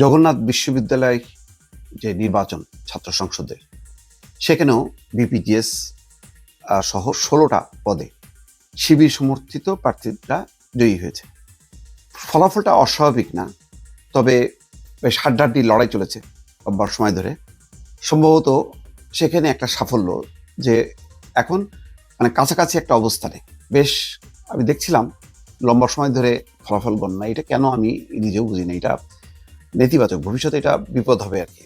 জগন্নাথ বিশ্ববিদ্যালয় যে নির্বাচন ছাত্র সংসদের, সেখানেও বিপিজিএস সহ ১৬টা পদে শিবির সমর্থিত প্রার্থীরা জয়ী হয়েছে। ফলাফলটা অস্বাভাবিক না, তবে বেশ হাড্ডাহাড্ডি লড়াই চলেছে লম্বা সময় ধরে। সম্ভবত সেখানে একটা সাফল্য যে এখন মানে কাছাকাছি একটা অবস্থানে বেশ আমি দেখছিলাম লম্বা সময় ধরে ফলাফল গণনা। এটা কেন আমি নিজেও বুঝি না। এটা নেতিবাচক, ভবিষ্যতে এটা বিপদ হবে আর কি।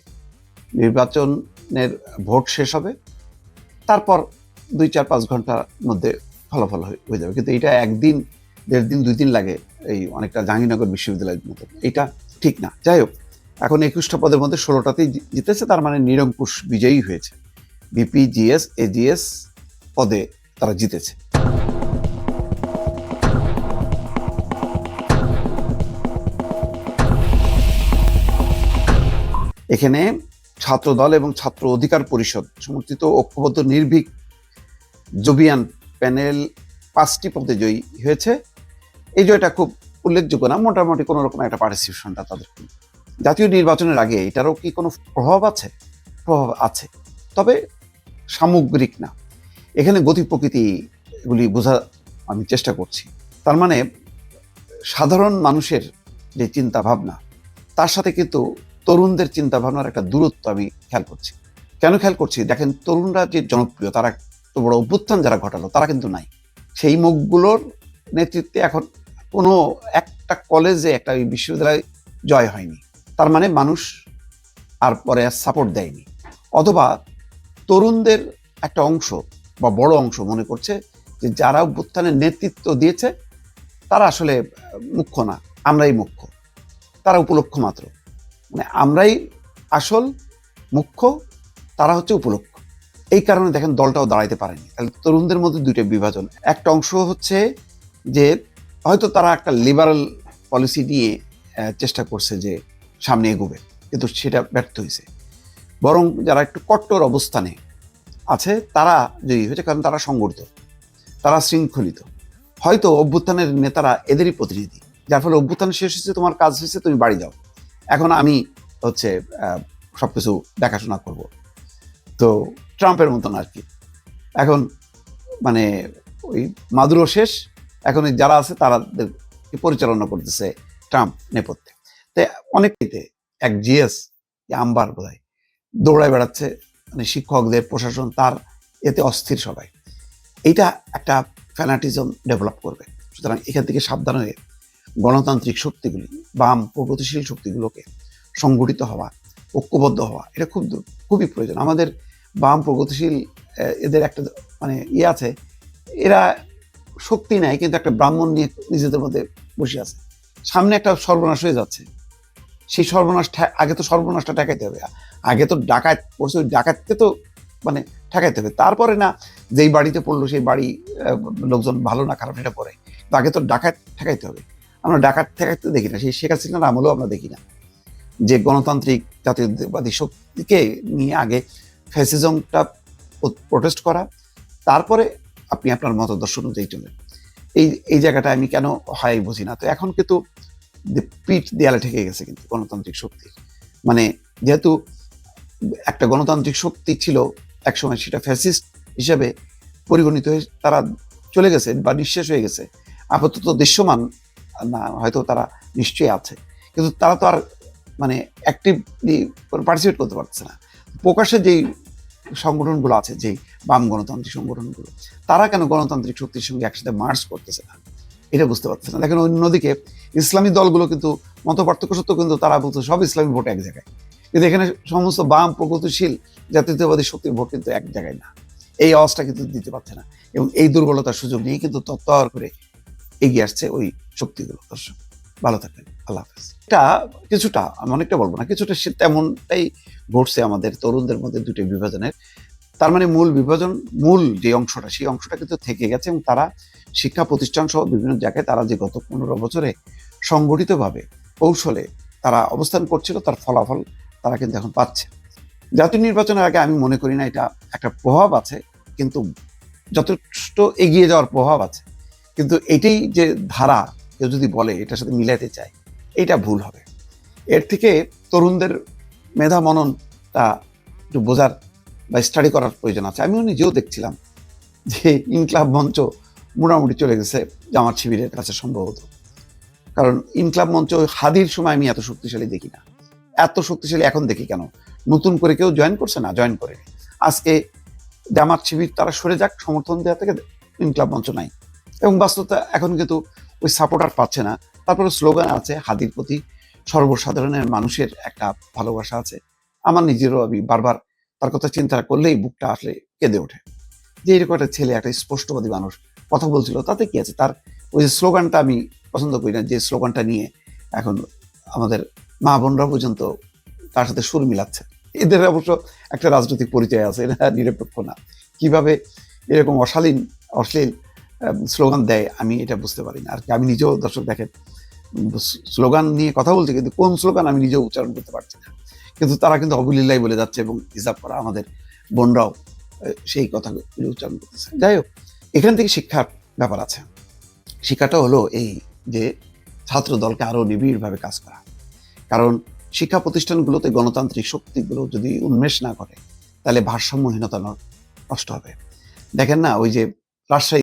নির্বাচনের ভোট শেষ হবে, তারপর ২-৪-৫ ঘন্টার মধ্যে ফলাফল হয়ে যাবে, কিন্তু এটা একদিন, ১.৫ দিন, ২ দিন লাগে, এই অনেকটা জাহাঙ্গীরনগর বিশ্ববিদ্যালয়ের মতো। এটা ঠিক না। যাই হোক, এখন ২১টা পদের মধ্যে ১৬টাতেই জিতেছে, তার মানে নিরঙ্কুশ বিজয়ী হয়েছে। বিপিজিএস এজিএস পদে তারা জিতেছে। এখানে ছাত্রদল এবং ছাত্র অধিকার পরিষদ সমর্থিত ঐক্যবদ্ধ নির্ভীক জোবিয়ান প্যানেল ৫টি পদে জয়ী হয়েছে। এই জয়টা খুব উল্লেখযোগ্য না, মোটামুটি কোনো রকম একটা পার্টিসিপেশনটা তাদের। জাতীয় নির্বাচনের আগে এটারও কি কোনো প্রভাব আছে? প্রভাব আছে, তবে সামগ্রিক না। এখানে গতি প্রকৃতি এগুলি বোঝা আমি চেষ্টা করছি। তার মানে সাধারণ মানুষের যে চিন্তা ভাবনা, তার সাথে কিন্তু তরুণদের চিন্তা ভাবনার একটা দূরত্ব আমি খেয়াল করছি। কেন খেয়াল করছি? দেখেন, তরুণরা যে জনপ্রিয়, তারা এত বড় অভ্যুত্থান যারা ঘটালো, তারা কিন্তু নাই। সেই মুখগুলোর নেতৃত্বে এখন কোনো একটা কলেজে, একটা বিশ্ববিদ্যালয় জয় হয়নি। তার মানে মানুষ আর পরে সাপোর্ট দেয়নি, অথবা তরুণদের একটা অংশ বা বড় অংশ মনে করছে যে যারা অভ্যুত্থানের নেতৃত্ব দিয়েছে তারা আসলে মুখ্য না, আমরাই মুখ্য, তারা উপলক্ষ মাত্র। মানে আমরাই আসল, মুখ্য, তারা হচ্ছে উপলক্ষ। এই কারণে দেখেন দলটাও দাঁড়াইতে পারেনি। তাহলে তরুণদের মধ্যে দুইটা বিভাজন। একটা অংশ হচ্ছে যে হয়তো তারা একটা লিবারাল পলিসি নিয়ে চেষ্টা করছে যে সামনে এগোবে, কিন্তু সেটা ব্যর্থ হয়েছে। বরং যারা একটু কট্টর অবস্থানে আছে তারা জয়ী হয়েছে, কারণ তারা সংগঠিত, তারা শৃঙ্খলিত। হয়তো অভ্যুত্থানের নেতারা এদেরই প্রতিনিধি, যার ফলে অভ্যুত্থান শেষ হয়েছে, তোমার কাজ হয়েছে, তুমি বাড়ি যাও, এখন আমি হচ্ছে সবকিছু দেখাশোনা করব। তো ট্রাম্পের মতন আর কি। এখন মানে ওই মাদুরো শেষ, এখন যারা আছে তারাদেরকে পরিচালনা করতেছে ট্রাম্প নেপথ্যে। তো অনেকটিতে এক জিএস আম্বার বোধহয় দৌড়ায় বেড়াচ্ছে, মানে শিক্ষকদের, প্রশাসন, তার এতে অস্থির সবাই। এইটা একটা ফ্যানাটিজম ডেভেলপ করবে। সুতরাং এখান থেকে সাবধান হয়ে গণতান্ত্রিক শক্তিগুলি, বাম প্রগতিশীল শক্তিগুলোকে সংগঠিত হওয়া, ঐক্যবদ্ধ হওয়া, এটা খুবই প্রয়োজন। আমাদের বাম প্রগতিশীল এদের একটা মানে আছে, এরা শক্তি নেয়, কিন্তু একটা ব্রাহ্মণ নিয়ে নিজেদের মধ্যে বসে আছে। সামনে একটা সর্বনাশ হয়ে যাচ্ছে, সেই সর্বনাশ আগে তো সর্বনাশটা ঠেকাইতে হবে। আগে তো ডাকাত পড়ছে, ওই ডাকাতকে তো মানে ঠেকাইতে হবে, তারপরে না যেই বাড়িতে পড়লো সেই বাড়ি লোকজন ভালো না খারাপ এটা পরে, আগে তো ডাকাত ঠেকাইতে হবে। আমরা ডাকাত ঠেকাইতে দেখি না, সেই শেখ হাসিনার আমলেও আমরা দেখি না যে গণতান্ত্রিক জাতীয়তাবাদী শক্তিকে নিয়ে আগে ফ্যাসিজমটা প্রোটেস্ট করা, তারপরে আপনি আপনার মতাদর্শ অনুযায়ী চলেন। এই জায়গাটা আমি কেন হয় বুঝি না। তো এখন কিন্তু পিঠ দেয়ালে ঠেকে গেছে কিন্তু গণতান্ত্রিক শক্তি। মানে যেহেতু একটা গণতান্ত্রিক শক্তি ছিল একসময়, সেটা ফ্যাসিস্ট হিসেবে পরিগণিত হয়ে তারা চলে গেছে বা নিঃশেষ হয়ে গেছে। আপাতত দৃশ্যমান না, হয়তো তারা নিশ্চয়ই আছে, কিন্তু তারা তো আর মানে অ্যাক্টিভলি পার্টিসিপেট করতে পারছে না। প্রকাশ্যে যেই সংগঠনগুলো আছে, যেই বাম গণতান্ত্রিক সংগঠনগুলো, তারা কেন গণতান্ত্রিক শক্তির সঙ্গে একসাথে মার্চ করতেছে না, এটা বুঝতে পারছে না। দেখেন, অন্যদিকে ইসলামী দলগুলো কিন্তু মত পার্থক্য সত্ত্বেও কিন্তু তারা বলছে সব ইসলামী ভোট এক জায়গায়, কিন্তু এখানে সমস্ত বাম প্রগতিশীল জাতীয়তাবাদী শক্তির ভোট কিন্তু এক জায়গায় না। এই আওয়াজটা কিন্তু দিতে পারছে না, এবং এই দুর্বলতার সুযোগ নিয়ে কিন্তু তত্ত্বাবধান করে এগিয়ে আসছে ওই শক্তিগুলো। দর্শক ভালো থাকবেন, আল্লাহ হাফেজ। এটা কিছুটা, আমি অনেকটা বলবো না, কিছুটা তেমনটাই ঘটছে আমাদের তরুণদের মধ্যে দুটো বিভাজনের। তার মানে মূল বিভাজন, মূল যে অংশটা, সেই অংশটা কিন্তু থেকে গেছে, এবং তারা শিক্ষা প্রতিষ্ঠান সহ বিভিন্ন জায়গায় তারা যে গত 15 বছরে সংগঠিতভাবে কৌশলে তারা অবস্থান করছিল, তার ফলাফল তারা কিন্তু এখন পাচ্ছে। জাতীয় নির্বাচনের আগে আমি মনে করি না এটা একটা প্রভাব আছে, কিন্তু যথেষ্ট এগিয়ে যাওয়ার প্রভাব আছে। কিন্তু এটাই যে ধারা, কেউ যদি বলে এটার সাথে মিলাইতে চায়, এটা ভুল হবে। এর থেকে তরুণদের মেধা মননটা একটু বোঝার বা স্টাডি করার প্রয়োজন আছে। আমিও নিজেও দেখছিলাম যে ইনকলাব মঞ্চ মোটামুটি চলে গেছে জামাত শিবিরের কাছে সম্ভবত। কারণ ইনকলাব মঞ্চ হাদির সময় আমি এত শক্তিশালী দেখি না, এত শক্তিশালী এখন দেখি কেন? নতুন করে কেউ জয়েন করছে না, জয়েন করে আজকে জামাত শিবির তারা সরে যাক সমর্থন দেওয়া থেকে, ইনকলাব মঞ্চ নাই। এবং বাস্তবতা এখন কিন্তু ওই সাপোর্টার পাচ্ছে না। তারপরে স্লোগান আছে হাদির প্রতি, সর্বসাধারণের মানুষের একটা ভালোবাসা আছে। আমার নিজেরও, আমি বারবার তার কথা চিন্তা করলেই বুকটা আসলে কেঁদে ওঠে যে এরকম একটা ছেলে, একটা স্পষ্টবাদী মানুষ কথা বলছিল, তাতে কি আছে? তার ওই যে স্লোগানটা আমি পছন্দ করি না, যে স্লোগানটা নিয়ে এখন আমাদের মা বোনরা পর্যন্ত তার সাথে সুর মিলাচ্ছে। এদের অবশ্য একটা রাজনৈতিক পরিচয় আছে, এরা নিরপেক্ষ না। কিভাবে এরকম অশ্লীল স্লোগান দেয় আমি এটা বুঝতে পারি না। আর কি আমি নিজেও, দর্শক দেখেন, স্লোগান নিয়ে কথা বলছি কিন্তু কোন স্লোগান আমি নিজেও উচ্চারণ করতে পারছি না, কিন্তু তারা কিন্তু অবলীলাই বলে যাচ্ছে এবং হিসাব করা আমাদের বোনরাও সেই কথাগুলো উচ্চারণ করতেছে। যাই হোক, এখান থেকে শিক্ষার ব্যাপার আছে। শিক্ষাটা হলো এই যে ছাত্র দলকে আরো নিবিড়ভাবে কাজ করা। কারণ শিক্ষা প্রতিষ্ঠানগুলোতে গণতান্ত্রিক শক্তিগুলো যদি উন্মেষ না করে তাহলে ভারসাম্যহীনতা নষ্ট হবে। দেখেন না, ওই যে রাজশাহী